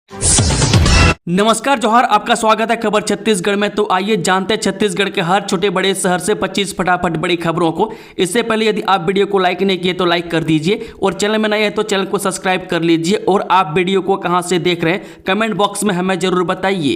नमस्कार जोहार, आपका स्वागत है खबर छत्तीसगढ़ में। तो आइए जानते हैं छत्तीसगढ़ के हर छोटे बड़े शहर से 25 फटाफट बड़ी खबरों को। इससे पहले यदि आप वीडियो को लाइक नहीं किए तो लाइक कर दीजिए और चैनल में नए हैं तो चैनल को सब्सक्राइब कर लीजिए। और आप वीडियो को कहां से देख रहे हैं कमेंट बॉक्स में हमें जरूर बताइए।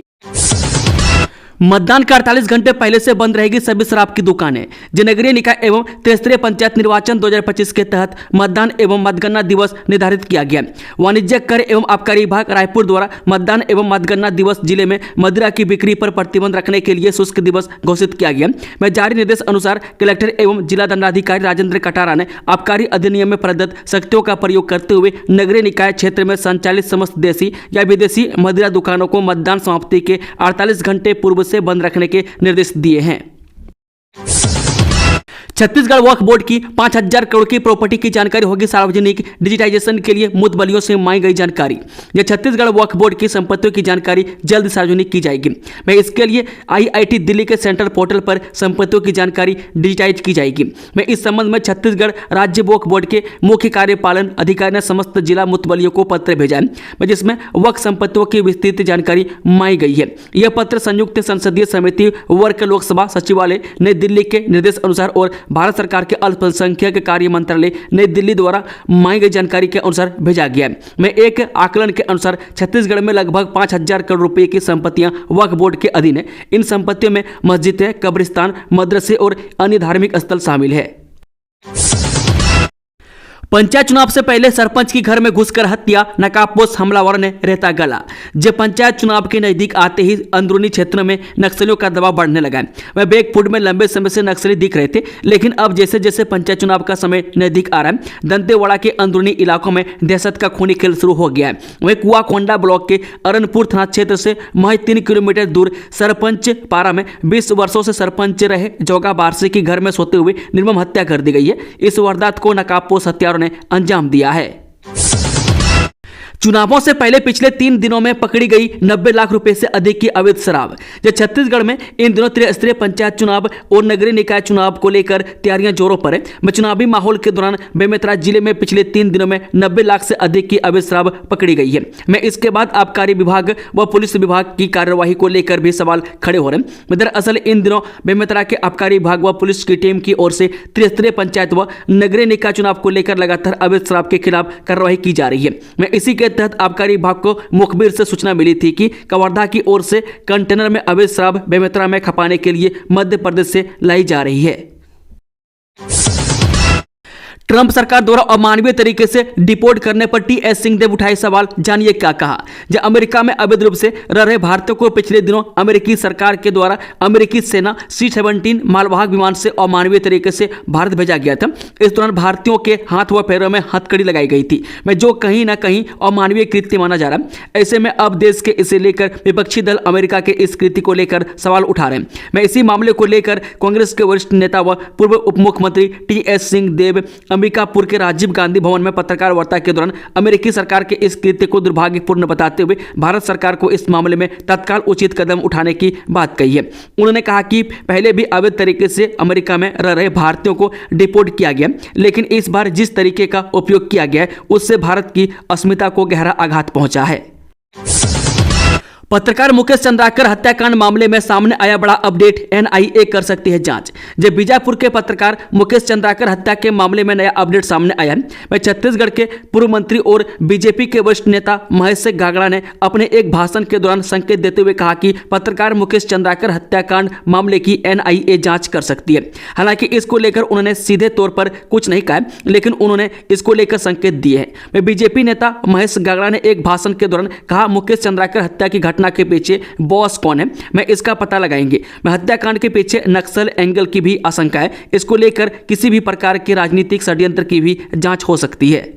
मतदान के 48 घंटे पहले से बंद रहेगी सभी शराब की दुकानें। जनगरीय निकाय एवं त्रिस्तरीय पंचायत निर्वाचन 2025 के तहत मतदान एवं मतगणना दिवस निर्धारित किया गया। वाणिज्य कर एवं आबकारी विभाग रायपुर द्वारा मतदान एवं मतगणना दिवस जिले में मदिरा की बिक्री पर प्रतिबंध रखने के लिए शुष्क दिवस घोषित किया गया। में जारी निर्देश अनुसार कलेक्टर एवं जिला दंडाधिकारी राजेंद्र कटारा ने आबकारी अधिनियम में प्रदत्त शक्तियों का प्रयोग करते हुए नगरीय निकाय क्षेत्र में संचालित समस्त देसी या विदेशी मदिरा दुकानों को मतदान समाप्ति के 48 घंटे पूर्व से बंद रखने के निर्देश दिए हैं। छत्तीसगढ़ वक्फ बोर्ड की 5000 करोड़ की प्रॉपर्टी की जानकारी होगी सार्वजनिक डिजिटाइजेशन के लिए मुतबलियों से मांगी गई जानकारी। यह छत्तीसगढ़ वक्फ बोर्ड की संपत्तियों की जानकारी जल्द सार्वजनिक की जाएगी। मैं इसके लिए IIT दिल्ली के सेंट्रल पोर्टल पर संपत्तियों की जानकारी डिजिटाइज की जाएगी। मैं इस संबंध में छत्तीसगढ़ राज्य वक्फ बोर्ड के मुख्य कार्यपालन अधिकारी ने समस्त जिला मुतबलियों को पत्र भेजा है, जिसमें वक्फ संपत्तियों की विस्तृत जानकारी मांगी गई है। यह पत्र संयुक्त संसदीय समिति वर्ग लोकसभा सचिवालय नई दिल्ली के निर्देश अनुसार और भारत सरकार के अल्पसंख्यक कार्य मंत्रालय नई दिल्ली द्वारा मांगी गई जानकारी के अनुसार भेजा गया है। में एक आकलन के अनुसार छत्तीसगढ़ में लगभग 5000 करोड़ रुपए की संपत्तियां वक्फ बोर्ड के अधीन है। इन संपत्तियों में मस्जिदें, कब्रिस्तान, मदरसे और अन्य धार्मिक स्थल शामिल है। पंचायत चुनाव से पहले सरपंच की घर में घुसकर हत्या, नकाबपोश हमलावर ने रहता गला। जब पंचायत चुनाव के नजदीक आते ही अंदरूनी क्षेत्र में नक्सलियों का दबाव बढ़ने लगा। वह बैकफुट में लंबे समय से नक्सली दिख रहे थे, लेकिन अब जैसे जैसे पंचायत चुनाव का समय नजदीक आ रहा है, दंतेवाड़ा के अंदरूनी इलाकों में दहशत का खूनी खेल शुरू हो गया है। वहीं कुआकोंडा ब्लॉक के अरनपुर थाना क्षेत्र से महज 3 किलोमीटर दूर सरपंच पारा में 20 वर्षों से सरपंच रहे जोगा बारसे की घर में सोते हुए निर्मम हत्या कर दी गई है। इस वारदात को नकाबपोश हत्यारों ने अंजाम दिया है। चुनावों से पहले पिछले 3 दिनों में पकड़ी गई 90 लाख रुपए से अधिक की अवैध शराब। जब छत्तीसगढ़ में इन दिनों त्रिस्तरीय पंचायत चुनाव और नगरीय निकाय चुनाव को लेकर तैयारियां जोरों पर है। चुनावी माहौल के दौरान बेमेतरा जिले में पिछले 3 दिनों में 90 लाख से अधिक की अवैध शराब पकड़ी गई है। मैं इसके बाद आबकारी विभाग व पुलिस विभाग की कार्यवाही को लेकर भी सवाल खड़े हो रहे हैं। दरअसल इन दिनों बेमेतरा के आबकारी विभाग व पुलिस की टीम की ओर से त्रिस्तरीय पंचायत व नगरीय निकाय चुनाव को लेकर लगातार अवैध शराब के खिलाफ कार्रवाई की जा रही है। मैं इसी के तहत आबकारी विभाग को मुखबिर से सूचना मिली थी कि कवर्धा की ओर से कंटेनर में अवैध शराब बेमेतरा में खपाने के लिए मध्य प्रदेश से लाई जा रही है। ट्रंप सरकार द्वारा अमानवीय तरीके से डिपोर्ट करने पर TS सिंहदेव उठाए सवाल, जानिए क्या कहा। जब अमेरिका में अवैध रूप से रह रहे भारतीयों को पिछले दिनों अमेरिकी सरकार के द्वारा अमेरिकी सेना C-17 मालवाहक विमान से अमानवीय तरीके से भारत भेजा गया था। इस दौरान भारतीयों के हाथ व पैरों में हथकड़ी लगाई गई थी, में जो कहीं ना कहीं अमानवीय कृत्य माना जा रहा है। ऐसे में अब देश के इसे लेकर विपक्षी दल अमेरिका के इस कृत्य को लेकर सवाल उठा रहे हैं। मैं इसी मामले को लेकर कांग्रेस के वरिष्ठ नेता व पूर्व उप मुख्यमंत्री TS सिंहदेव अंबिकापुर के राजीव गांधी भवन में पत्रकार वार्ता के दौरान अमेरिकी सरकार के इस कृत्य को दुर्भाग्यपूर्ण बताते हुए भारत सरकार को इस मामले में तत्काल उचित कदम उठाने की बात कही है। उन्होंने कहा कि पहले भी अवैध तरीके से अमेरिका में रह रहे भारतीयों को डिपोर्ट किया गया, लेकिन इस बार जिस तरीके का उपयोग किया गया है उससे भारत की अस्मिता को गहरा आघात पहुंचा है। पत्रकार मुकेश चंद्राकर हत्याकांड मामले में सामने आया बड़ा अपडेट, NIA कर सकती है जांच। जब बीजापुर के पत्रकार मुकेश चंद्राकर हत्या के मामले में नया अपडेट सामने आया है। मैं छत्तीसगढ़ के पूर्व मंत्री और बीजेपी के वरिष्ठ नेता महेश गागड़ा ने अपने एक भाषण के दौरान संकेत देते हुए कहा कि पत्रकार मुकेश चंद्राकर हत्याकांड मामले की NIA जांच कर सकती है। हालांकि इसको लेकर उन्होंने सीधे तौर पर कुछ नहीं कहा, लेकिन उन्होंने इसको लेकर संकेत दिए हैं। मैं बीजेपी नेता महेश गागड़ा ने एक भाषण के दौरान कहा, मुकेश चंद्राकर हत्या की घटना के पीछे बॉस कौन है, मैं इसका पता लगाएंगे। मैं हत्याकांड के पीछे नक्सल एंगल की भी आशंका है। इसको लेकर किसी भी प्रकार के राजनीतिक षड्यंत्र की भी जांच हो सकती है।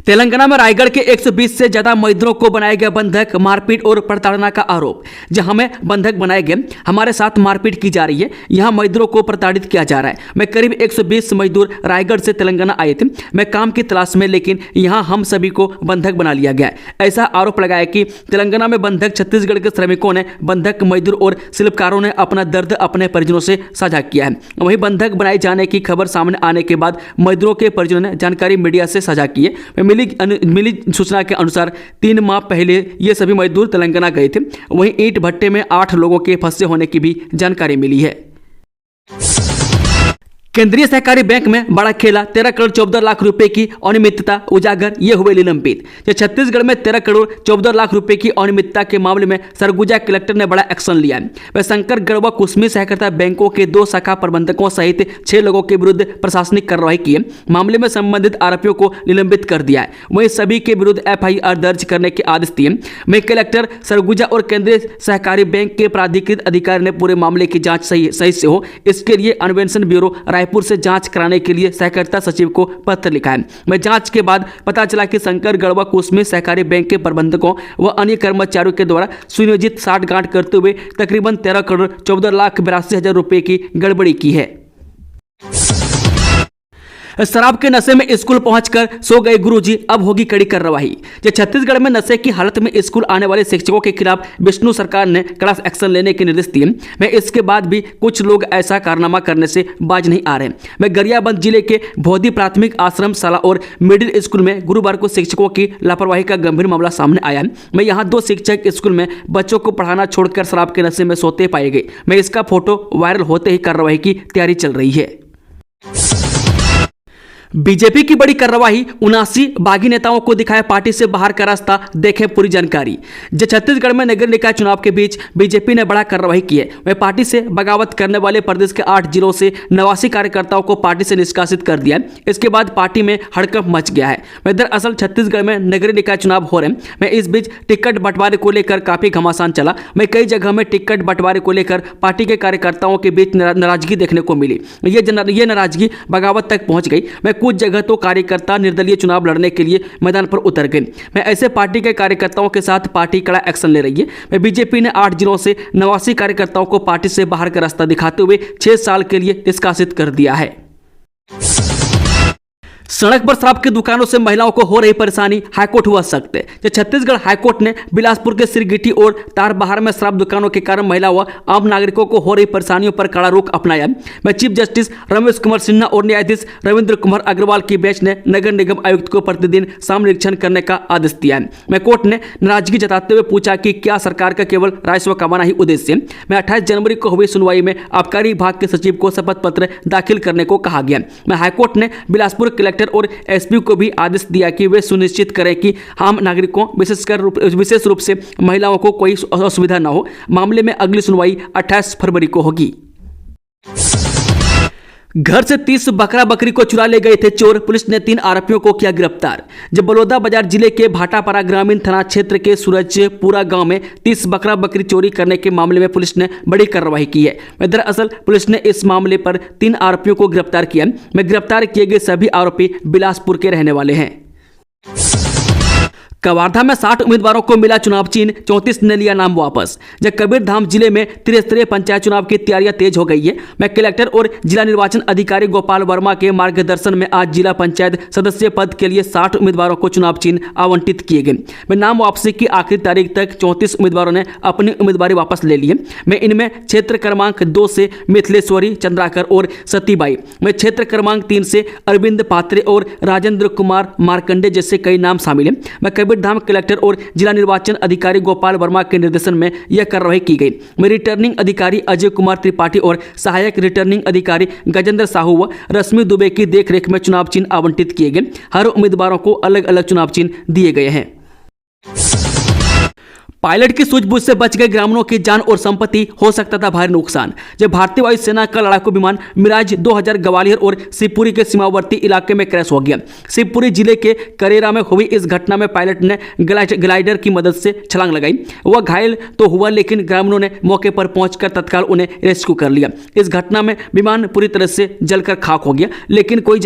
तेलंगाना में रायगढ़ के 120 से ज्यादा मजदूरों को बनाया गया बंधक, मारपीट और प्रताड़ना का आरोप। जहां में बंधक बनाए गए, हमारे साथ मारपीट की जा रही है, यहां मजदूरों को प्रताड़ित किया जा रहा है। मैं करीब 120 मजदूर रायगढ़ से तेलंगाना आए थे, मैं काम की तलाश में, लेकिन यहां हम सभी को बंधक बना लिया गया। ऐसा आरोप लगाया कि तेलंगाना में बंधक छत्तीसगढ़ के श्रमिकों ने, बंधक मजदूर और शिल्पकारों ने अपना दर्द अपने परिजनों से साझा किया है। वहीं बंधक बनाए जाने की खबर सामने आने के बाद मजदूरों के परिजनों ने जानकारी मीडिया से साझा की है। मिली सूचना के अनुसार 3 माह पहले ये सभी मजदूर तेलंगाना गए थे। वहीं ईंट भट्टे में 8 लोगों के फंसे होने की भी जानकारी मिली है। केंद्रीय सहकारी बैंक में बड़ा खेला, 13 करोड़ 14 लाख रुपए की अनियमितता उजागर, ये हुए निलंबित। छत्तीसगढ़ में 13 करोड़ 14 लाख रुपए की अनियमितता के मामले में सरगुजा कलेक्टर ने बड़ा एक्शन लिया है। वह शंकर गढ़वा कुसमी सहकारिता बैंकों के 2 शाखा प्रबंधकों सहित 6 लोगों के विरुद्ध प्रशासनिक कार्रवाई की है। मामले में संबंधित आरोपियों को निलंबित कर दिया है। वहीं सभी के विरुद्ध FIR दर्ज करने के आदेश दिए। वहीं कलेक्टर सरगुजा और केंद्रीय सहकारी बैंक के प्राधिकृत अधिकारी ने पूरे मामले की जांच सही से हो, इसके लिए अन्वेषण ब्यूरो रायपुर से जांच कराने के लिए सहकारिता सचिव को पत्र लिखा है। मैं जांच के बाद पता चला कि शंकर गढ़वा कुसमी सहकारी बैंक के प्रबंधकों व अन्य कर्मचारियों के द्वारा सुनियोजित साठगांठ करते हुए तकरीबन 13 करोड़ 14 लाख 82 हजार रुपए की गड़बड़ी की है। शराब के नशे में स्कूल पहुंचकर सो गए गुरुजी, अब होगी कड़ी कार्रवाई। छत्तीसगढ़ में नशे की हालत में स्कूल आने वाले शिक्षकों के खिलाफ विष्णु सरकार ने कड़ा एक्शन लेने के निर्देश दिए। मैं इसके बाद भी कुछ लोग ऐसा कारनामा करने से बाज नहीं आ रहे। मैं गरियाबंद जिले के भोदी प्राथमिक आश्रम शाला और मिडिल स्कूल में गुरुवार को शिक्षकों की लापरवाही का गंभीर मामला सामने आया। मैं यहाँ 2 शिक्षक स्कूल में बच्चों को पढ़ाना छोड़कर शराब के नशे में सोते पाए गए। मैं इसका फोटो वायरल होते ही कार्रवाई की तैयारी चल रही है। बीजेपी की बड़ी कार्रवाई, 79 बागी नेताओं को दिखाया पार्टी से बाहर का रास्ता, देखें पूरी जानकारी। छत्तीसगढ़ में नगर निकाय चुनाव के बीच बीजेपी ने बड़ा कार्रवाई की है। वह पार्टी से बगावत करने वाले प्रदेश के 8 जिलों से 89 कार्यकर्ताओं को पार्टी से निष्कासित कर दिया। इसके बाद पार्टी में हड़कंप मच गया है। वह दरअसल छत्तीसगढ़ में नगरीय निकाय चुनाव हो रहे हैं। मैं इस बीच टिकट बंटवारे को लेकर काफी घमासान चला। मैं कई जगह में टिकट बंटवारे को लेकर पार्टी के कार्यकर्ताओं के बीच नाराजगी देखने को मिली। ये नाराजगी बगावत तक पहुंच गई। मैं कुछ जगह तो कार्यकर्ता निर्दलीय चुनाव लड़ने के लिए मैदान पर उतर गए। मैं ऐसे पार्टी के कार्यकर्ताओं के साथ पार्टी कड़ा एक्शन ले रही है। मैं बीजेपी ने 8 जिलों से 89 कार्यकर्ताओं को पार्टी से बाहर का रास्ता दिखाते हुए 6 साल के लिए निष्कासित कर दिया है। सड़क पर शराब की दुकानों से महिलाओं को हो रही परेशानी, हाईकोर्ट हुआ सख्त। छत्तीसगढ़ हाईकोर्ट ने बिलासपुर के सिरगिटी और तारबहार में शराब दुकानों के कारण महिलाओं व आम नागरिकों को हो रही परेशानियों पर कड़ा रुख अपनाया। मैं चीफ जस्टिस रमेश कुमार सिन्हा और न्यायाधीश रविंद्र कुमार अग्रवाल की बेंच ने नगर निगम आयुक्त को प्रतिदिन साम निरीक्षण करने का आदेश दिया है। मैं कोर्ट ने नाराजगी जताते हुए पूछा कि क्या सरकार का केवल राजस्व कमाना ही उद्देश्य है। मैं 28 जनवरी को हुई सुनवाई में आबकारी विभाग के सचिव को शपथ पत्र दाखिल करने को कहा गया। मैं हाईकोर्ट ने बिलासपुर कलेक्टर और एसपी को भी आदेश दिया कि वे सुनिश्चित करें कि आम नागरिकों विशेष रूप से महिलाओं को कोई असुविधा न हो। मामले में अगली सुनवाई 28 फरवरी को होगी। घर से 30 बकरा बकरी को चुरा ले गए थे चोर, पुलिस ने 3 आरोपियों को किया गिरफ्तार। जब बलौदाबाजार जिले के भाटापारा ग्रामीण थाना क्षेत्र के सूरजपुरा गांव में 30 बकरा बकरी चोरी करने के मामले में पुलिस ने बड़ी कार्रवाई की है। दरअसल पुलिस ने इस मामले पर 3 आरोपियों को गिरफ्तार किया। गिरफ्तार किए गए सभी आरोपी बिलासपुर के रहने वाले हैं। कवर्धा में 60 उम्मीदवारों को मिला चुनाव चिन्ह, 34 ने लिया नाम वापस। जब कबीरधाम जिले में त्रिस्तरीय पंचायत चुनाव की तैयारियां तेज हो गई है। मैं कलेक्टर और जिला निर्वाचन अधिकारी गोपाल वर्मा के मार्गदर्शन में आज जिला पंचायत सदस्य पद के लिए 60 उम्मीदवारों को चुनाव चिन्ह आवंटित किए गए। मैं नाम वापसी की आखिरी तारीख तक 34 उम्मीदवारों ने अपनी उम्मीदवारी वापस ले लिए। मैं इनमें क्षेत्र क्रमांक 2 से मिथिलेश्वरी चंद्राकर और सतीबाई, मैं क्षेत्र क्रमांक 3 से अरविंद पात्रे और राजेंद्र कुमार मार्कंडे जैसे कई नाम शामिल हैं। मैं कबीरधाम कलेक्टर और जिला निर्वाचन अधिकारी गोपाल वर्मा के निर्देशन में यह कार्रवाई की गई। में रिटर्निंग अधिकारी अजय कुमार त्रिपाठी और सहायक रिटर्निंग अधिकारी गजेंद्र साहू व रश्मि दुबे की देखरेख में चुनाव चिन्ह आवंटित किए गए। हर उम्मीदवारों को अलग अलग चुनाव चिन्ह दिए गए हैं। पायलट की सूझबूझ से बच गए ग्रामीणों की जान और संपत्ति, हो सकता था भारी नुकसान। जब भारतीय वायुसेना का लड़ाकू विमान मिराज 2000 ग्वालियर और शिवपुरी के सीमावर्ती इलाके में क्रैश हो गया। शिवपुरी जिले के करेरा में हुई इस घटना में पायलट ने ग्लाइडर की मदद से छलांग लगाई। वह घायल तो हुआ, लेकिन ग्रामीणों ने मौके पर पहुंचकर तत्काल उन्हें रेस्क्यू कर लिया। इस घटना में विमान पूरी तरह से जलकर खाक हो गया, लेकिन कोई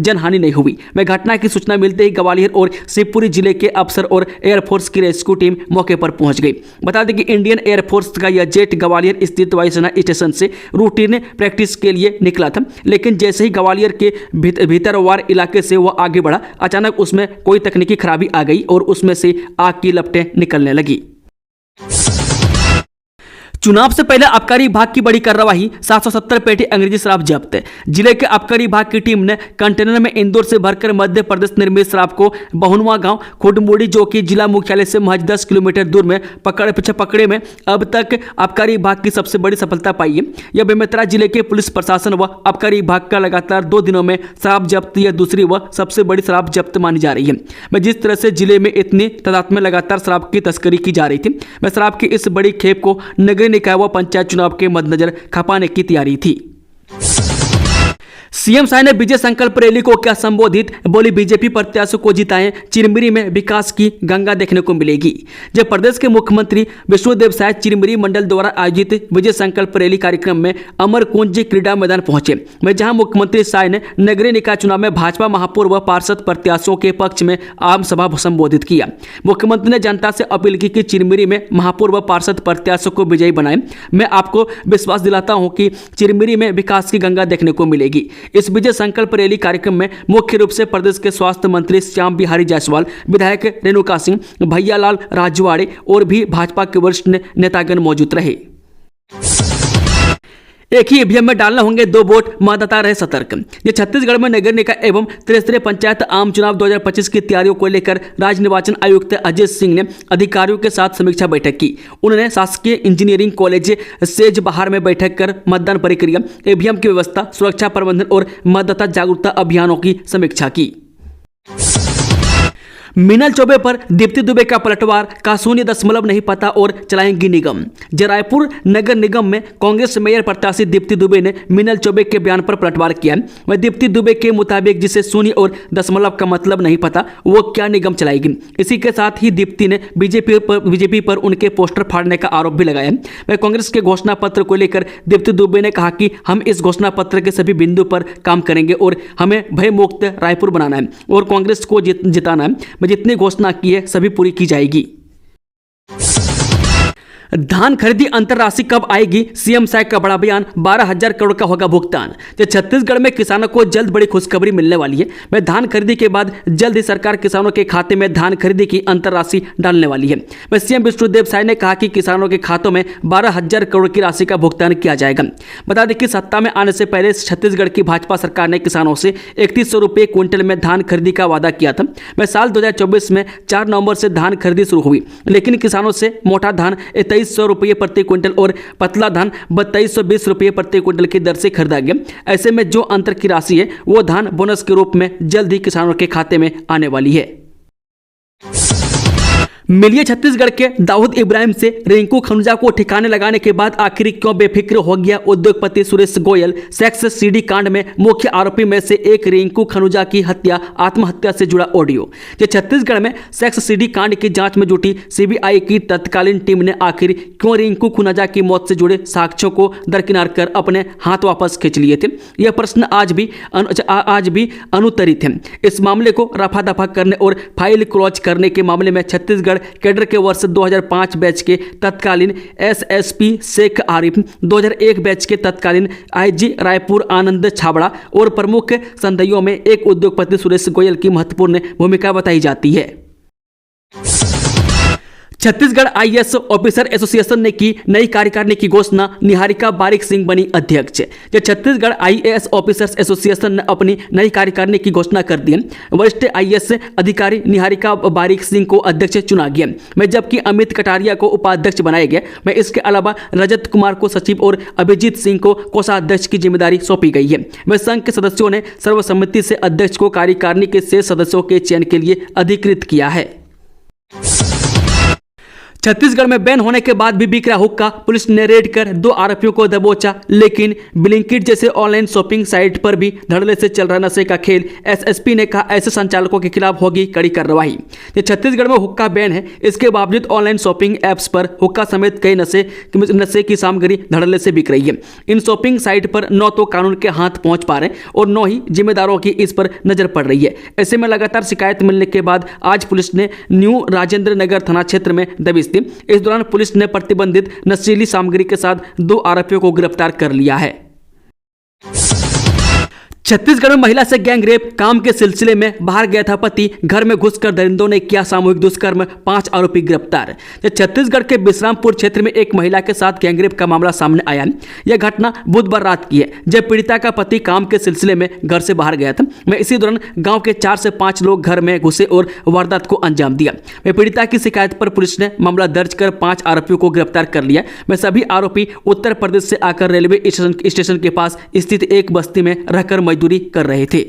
जनहानि नहीं हुई। मैं घटना की सूचना मिलते ही ग्वालियर और शिवपुरी जिले के अफसर और एयरफोर्स की रेस्क्यू टीम मौके पर पहुंच गई। बता दें कि इंडियन एयरफोर्स का यह जेट ग्वालियर स्थित वायुसेना स्टेशन से रूटीन प्रैक्टिस के लिए निकला था, लेकिन जैसे ही ग्वालियर के भीतरवार इलाके से वह आगे बढ़ा, अचानक उसमें कोई तकनीकी खराबी आ गई और उसमें से आग की लपटें निकलने लगी। चुनाव से पहले आबकारी विभाग की बड़ी कार्रवाई, 770 पेटी अंग्रेजी शराब जब्त। जिले के आबकारी विभाग की टीम ने कंटेनर में इंदौर से भरकर मध्य प्रदेश निर्मित शराब को बहुनवा गांव खुडमुड़ी, जो कि जिला मुख्यालय से महज 10 किलोमीटर दूर में पकड़े में अब तक आबकारी विभाग की सबसे बड़ी सफलता पाई है। यह बेमेतरा जिले के पुलिस प्रशासन व आबकारी विभाग का लगातार 2 दिनों में शराब जब्त यह दूसरी व सबसे बड़ी शराब जब्त मानी जा रही है। मैं जिस तरह से जिले में इतनी तादाद में लगातार शराब की तस्करी की जा रही थी, मैं शराब की इस बड़ी खेप को नगरीय निकाय व पंचायत चुनाव के मद्देनजर खपाने की तैयारी थी। सीएम साय ने विजय संकल्प रैली को किया संबोधित, बोली बीजेपी प्रत्याशियों को जिताएं, चिरमिरी में विकास की गंगा देखने को मिलेगी। जब प्रदेश के मुख्यमंत्री विष्णुदेव साय चिरमिरी मंडल द्वारा आयोजित विजय संकल्प रैली कार्यक्रम में अमरकुंज क्रीडा मैदान पहुंचे, मैं जहां मुख्यमंत्री साय ने नगरीय निकाय चुनाव में भाजपा महापौर व पार्षद प्रत्याशियों के पक्ष में आम सभा संबोधित किया। मुख्यमंत्री ने जनता से अपील की कि चिरमिरी में महापौर व पार्षद प्रत्याशियों को विजयी बनाएं। मैं आपको विश्वास दिलाता हूं कि चिरमिरी में विकास की गंगा देखने को मिलेगी। इस विजय संकल्प रैली कार्यक्रम में मुख्य रूप से प्रदेश के स्वास्थ्य मंत्री श्याम बिहारी जायसवाल, विधायक रेणुका सिंह, भैयालाल राजवाड़े और भी भाजपा के वरिष्ठ नेतागण मौजूद रहे। एक ही ईवीएम में डालने होंगे 2 वोट, मतदाता रहे सतर्क। ये छत्तीसगढ़ में नगर निकाय एवं त्रिस्तरीय पंचायत आम चुनाव 2025 की तैयारियों को लेकर राज्य निर्वाचन आयुक्त अजय सिंह ने अधिकारियों के साथ समीक्षा बैठक की। उन्होंने शासकीय इंजीनियरिंग कॉलेज सेज बहार में बैठक कर मतदान प्रक्रिया, ईवीएम की व्यवस्था, सुरक्षा प्रबंधन और मतदाता जागरूकता अभियानों की समीक्षा की। मिनल चौबे पर दीप्ति दुबे का पलटवार, का शून्य दशमलव नहीं पता और चलाएंगी निगम। रायपुर नगर निगम में कांग्रेस मेयर प्रत्याशी दीप्ति दुबे ने मिनल चौबे के बयान पर पलटवार किया। वह दीप्ति दुबे के मुताबिक जिसे शून्य और दशमलव का मतलब नहीं पता, वो क्या निगम चलाएगी। इसी के साथ ही दीप्ति ने बीजेपी पर उनके पोस्टर फाड़ने का आरोप भी लगाया। वह कांग्रेस के घोषणा पत्र को लेकर दीप्ति दुबे ने कहा कि हम इस घोषणा पत्र के सभी बिंदु पर काम करेंगे और हमें भयमुक्त रायपुर बनाना है और कांग्रेस को जिताना है। मैं जितनी घोषणा की है सभी पूरी की जाएगी। धान खरीदी अंतरराशि कब आएगी, सीएम साय का बड़ा बयान, 12,000 करोड़ का होगा भुगतान। तो छत्तीसगढ़ में किसानों को जल्द बड़ी खुशखबरी मिलने वाली है। मैं धान खरीदी के बाद जल्द ही सरकार किसानों के खाते में धान खरीदी की अंतरराशि डालने वाली है। मैं सीएम विष्णुदेव साय ने कहा कि किसानों के खातों में 12,000 करोड़ की राशि का भुगतान किया जाएगा। बता दें कि सत्ता में आने से पहले छत्तीसगढ़ की भाजपा सरकार ने किसानों से 3100 रुपये क्विंटल में धान खरीदी का वादा किया था। मैं साल 2024 में 4 नवंबर से धान खरीदी शुरू हुई, लेकिन किसानों से मोटा धान 2300 रुपये प्रति क्विंटल और पतला धान 2220 रुपये प्रति क्विंटल की दर से खरीदा गया। ऐसे में जो अंतर की राशि है वो धान बोनस के रूप में जल्द ही किसानों के खाते में आने वाली है। मिलिए छत्तीसगढ़ के दाऊद इब्राहिम से, रिंकू खनुजा को ठिकाने लगाने के बाद आखिर क्यों बेफिक्र हो गया उद्योगपति सुरेश गोयल। सेक्स सीडी कांड में मुख्य आरोपी में से एक रिंकू खनुजा की हत्या, आत्महत्या से जुड़ा ऑडियो। छत्तीसगढ़ में सेक्स सीडी कांड की जांच में जुटी सीबीआई की तत्कालीन टीम ने आखिर क्यों रिंकू खनुजा की मौत से जुड़े साक्ष्यों को दरकिनार कर अपने हाथ वापस खींच लिए थे। यह प्रश्न आज भी अनुत्तरित है। इस मामले को रफा दफा करने और फाइल क्लोज करने के मामले में छत्तीसगढ़ कैडर के वर्ष 2005 बैच के तत्कालीन एसएसपी शेख आरिफ, 2001 बैच के तत्कालीन आईजी रायपुर आनंद छाबड़ा और प्रमुख संदेहियों में एक उद्योगपति सुरेश गोयल की महत्वपूर्ण भूमिका बताई जाती है। छत्तीसगढ़ आईएएस ऑफिसर एसोसिएशन ने की नई कार्यकारिणी की घोषणा, निहारिका बारिक सिंह बनी अध्यक्ष। छत्तीसगढ़ आईएएस ऑफिसर्स एसोसिएशन ने अपनी नई कार्यकारिणी की घोषणा कर दी। वरिष्ठ आईएएस अधिकारी निहारिका बारिक सिंह को अध्यक्ष चुना गया, मैं जबकि अमित कटारिया को उपाध्यक्ष बनाया गया। मैं इसके अलावा रजत कुमार को सचिव और अभिजीत सिंह को कोषाध्यक्ष की जिम्मेदारी सौंपी गई है। वह संघ के सदस्यों ने सर्वसम्मति से अध्यक्ष को कार्यकारिणी के शेष सदस्यों के चयन के लिए अधिकृत किया है। छत्तीसगढ़ में बैन होने के बाद भी बिक रहा हुक्का, पुलिस ने रेड कर 2 आरोपियों को दबोचा। लेकिन ब्लिंकिट जैसे ऑनलाइन शॉपिंग साइट पर भी धड़ल्ले से चल रहा नशे का खेल। एसएसपी ने कहा ऐसे संचालकों के खिलाफ होगी कड़ी कार्रवाई। छत्तीसगढ़ में हुक्का बैन है, इसके बावजूद ऑनलाइन शॉपिंग ऐप्स पर हुक्का समेत कई नशे की सामग्री धड़ल्ले से बिक रही है। इन शॉपिंग साइट पर न तो कानून के हाथ पहुंच पा रहे और न ही जिम्मेदारों की इस पर नजर पड़ रही है। ऐसे में लगातार शिकायत मिलने के बाद आज पुलिस ने न्यू राजेंद्र नगर थाना क्षेत्र में दबिश दी। इस दौरान पुलिस ने प्रतिबंधित नशीली सामग्री के साथ 2 आरोपियों को गिरफ्तार कर लिया है। छत्तीसगढ़ में महिला से गैंग रेप, काम के सिलसिले में बाहर गया था पति, घर में घुसकर दरिंदों ने किया सामूहिक दुष्कर्म, 5 आरोपी गिरफ्तार। छत्तीसगढ़ के बिश्रामपुर क्षेत्र में एक महिला के साथ गैंग रेप का मामला सामने आया। यह घटना बुधवार रात की है, जब पीड़िता का पति काम के सिलसिले में घर से बाहर गया था। मैं इसी दौरान गांव के 4 से 5 लोग घर में घुसे और वारदात को अंजाम दिया। मैं पीड़िता की शिकायत पर पुलिस ने मामला दर्ज कर 5 आरोपियों को गिरफ्तार कर लिया। मैं सभी आरोपी उत्तर प्रदेश से आकर रेलवे स्टेशन के पास स्थित एक बस्ती में रहकर मजदूरी कर रहे थे।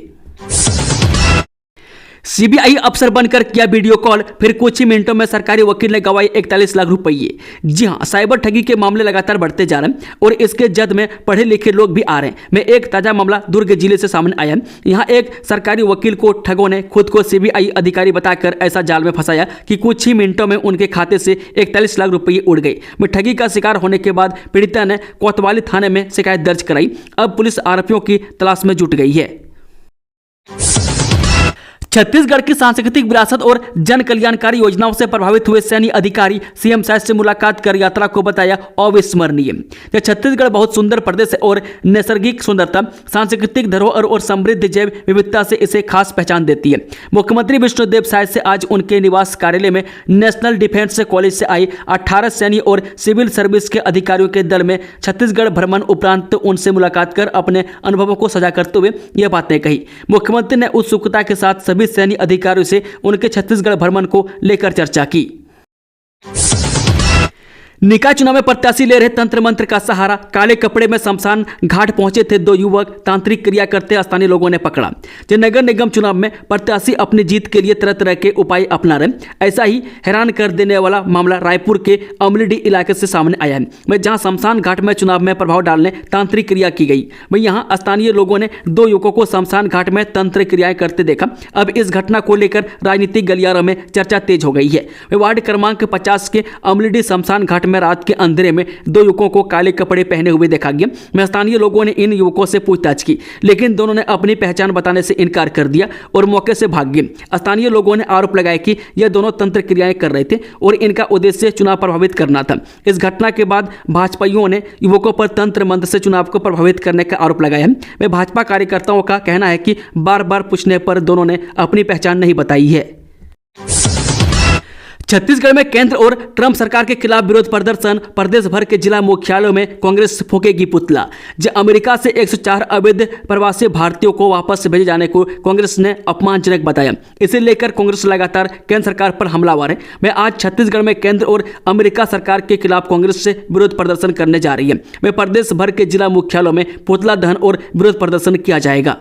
सीबीआई अफसर बनकर किया वीडियो कॉल, फिर कुछ ही मिनटों में सरकारी वकील ने गवाए 41 लाख रुपये। जी हां, साइबर ठगी के मामले लगातार बढ़ते जा रहे हैं और इसके जद में पढ़े लिखे लोग भी आ रहे हैं। मैं एक ताजा मामला दुर्ग जिले से सामने आया। यहां एक सरकारी वकील को ठगों ने खुद को सीबीआई अधिकारी बताकर ऐसा जाल में फंसाया कि कुछ ही मिनटों में उनके खाते से 41 लाख रुपये उड़ गए। मैं ठगी का शिकार होने के बाद पीड़िता ने कोतवाली थाने में शिकायत दर्ज कराई। अब पुलिस आरोपियों की तलाश में जुट गई है। छत्तीसगढ़ की सांस्कृतिक विरासत और जन कल्याणकारी योजनाओं से प्रभावित हुए सैन्य अधिकारी सीएम साहब से मुलाकात कर यात्रा को बताया अविस्मरणीय। छत्तीसगढ़ बहुत सुंदर प्रदेश है और नैसर्गिक सुंदरता, सांस्कृतिक धरोहर और समृद्ध जैव विविधता से इसे खास पहचान देती है। मुख्यमंत्री विष्णुदेव साय से आज उनके निवास कार्यालय में नेशनल डिफेंस कॉलेज से आए 18 सैन्य और सिविल सर्विस के अधिकारियों के दल में छत्तीसगढ़ भ्रमण उपरांत उनसे मुलाकात कर अपने अनुभवों को साझा करते हुए यह बातें कही। मुख्यमंत्री ने उत्सुकता के साथ सभी सैन्य अधिकारियों से उनके छत्तीसगढ़ भ्रमण को लेकर चर्चा की। निकाय चुनाव में प्रत्याशी ले रहे तंत्र मंत्र का सहारा, काले कपड़े में शमशान घाट पहुंचे थे 2 युवक, तांत्रिक क्रिया करते स्थानीय लोगों ने पकड़ा। नगर निगम चुनाव में प्रत्याशी अपनी जीत के लिए तरह तरह के उपाय अपना रहे। ऐसा ही हैरान कर देने वाला मामला रायपुर के अमलीडीह इलाके से सामने आया है, जहां शमशान घाट में चुनाव में प्रभाव डालने तांत्रिक क्रिया की गई। यहां स्थानीय लोगों ने 2 युवकों को शमशान घाट में तंत्र क्रियाएं करते देखा। अब इस घटना को लेकर राजनीतिक गलियारों में चर्चा तेज हो गई है। वार्ड क्रमांक 50 के अमलीडीह शमशान घाट में रात के अंधेरे में 2 युवकों को काले कपड़े पहने हुए देखा गया। स्थानीय लोगों ने इन युवकों से पूछताछ की, लेकिन दोनों ने अपनी पहचान बताने से इनकार कर दिया और मौके से भाग गए। स्थानीय लोगों ने आरोप लगाया कि यह दोनों तंत्र क्रियाएं कर रहे थे और इनका उद्देश्य चुनाव प्रभावित करना था। इस घटना के बाद भाजपाइयों ने युवकों पर तंत्र मंत्र से चुनाव को प्रभावित करने का आरोप लगाया है। भाजपा कार्यकर्ताओं का कहना है कि बार बार पूछने पर दोनों ने अपनी पहचान नहीं बताई है। छत्तीसगढ़ में केंद्र और ट्रंप सरकार के खिलाफ विरोध प्रदर्शन, प्रदेश भर के जिला मुख्यालयों में कांग्रेस फूकेगी पुतला। जब अमेरिका से 104 अवैध प्रवासी भारतीयों को वापस भेजे जाने को कांग्रेस ने अपमानजनक बताया। इसे लेकर कांग्रेस लगातार केंद्र सरकार पर हमलावर है। मैं आज छत्तीसगढ़ में केंद्र और अमेरिका सरकार के खिलाफ कांग्रेस से विरोध प्रदर्शन करने जा रही है। मैं प्रदेश भर के जिला मुख्यालयों में पुतला दहन और विरोध प्रदर्शन किया जाएगा।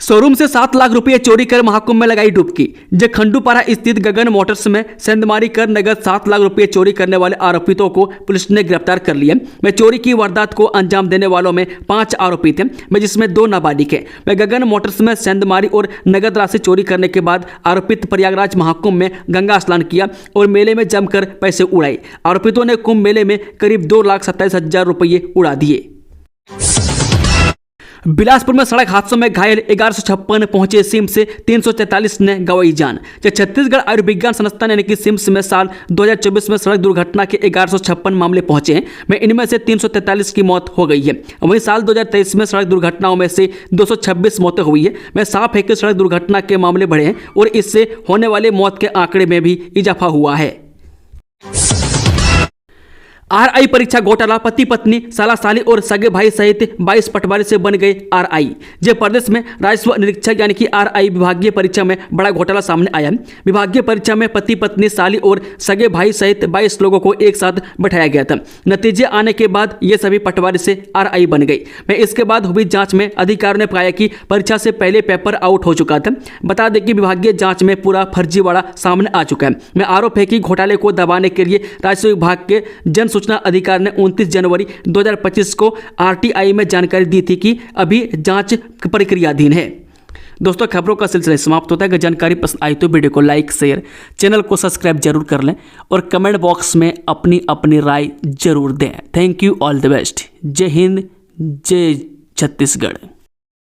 शोरूम से 7 लाख रुपए चोरी कर महाकुंभ में लगाई डुबकी। खंडूपारा स्थित गगन मोटर्स में सेंधमारी कर नगद 7 लाख रुपए चोरी करने वाले आरोपितों को पुलिस ने गिरफ्तार कर लिया। चोरी की वारदात को अंजाम देने वालों में 5 आरोपी थे, जिसमें 2 नाबालिग हैं। गगन मोटर्स में सेंधमारी और नगद राशि चोरी करने के बाद आरोपित प्रयागराज महाकुंभ में गंगा स्नान किया और मेले में जमकर पैसे उड़ाए। आरोपितों ने कुंभ मेले में करीब 2,27,000 रुपये उड़ा दिए। बिलासपुर में सड़क हादसों में घायल 1156 पहुंचे सिम्स से 343 ने गंवाई जान। छत्तीसगढ़ आयुर्विज्ञान संस्थान यानी कि सिम्स में साल 2024 में सड़क दुर्घटना के 1156 मामले पहुंचे हैं। इनमें से 343 की मौत हो गई है। वहीं साल 2023 में सड़क दुर्घटनाओं में से 226 मौतें हुई है। साफ है कि सड़क दुर्घटना के मामले बढ़े हैं और इससे होने वाले मौत के आंकड़े में भी इजाफा हुआ है। आरआई परीक्षा घोटाला, पति पत्नी, साला साली और सगे भाई सहित 22 पटवारी से बन गए आरआई। प्रदेश में राजस्व निरीक्षक यानी कि आरआई विभागीय परीक्षा में बड़ा घोटाला सामने आया। विभागीय परीक्षा में पति पत्नी, साली और सगे भाई सहित 22 लोगों को एक साथ बैठाया गया था। नतीजे आने के बाद ये सभी पटवारी से आरआई बन गई। इसके बाद हुई जांच में अधिकारियों ने पाया कि परीक्षा से पहले पेपर आउट हो चुका था। बता दें कि विभागीय जांच में पूरा फर्जीवाड़ा सामने आ चुका है। आरोप है कि घोटाले को दबाने के लिए राजस्व विभाग के जन सूचना अधिकारी ने 29 जनवरी 2025 को आरटीआई में जानकारी दी थी कि अभी जांच प्रक्रियाधीन है। दोस्तों, खबरों का सिलसिला समाप्त होता है। अगर जानकारी पसंद आई तो वीडियो को लाइक, शेयर, चैनल को सब्सक्राइब जरूर कर लें और कमेंट बॉक्स में अपनी राय जरूर दें। Thank you, all the best. जय हिंद, जय छत्तीसगढ़।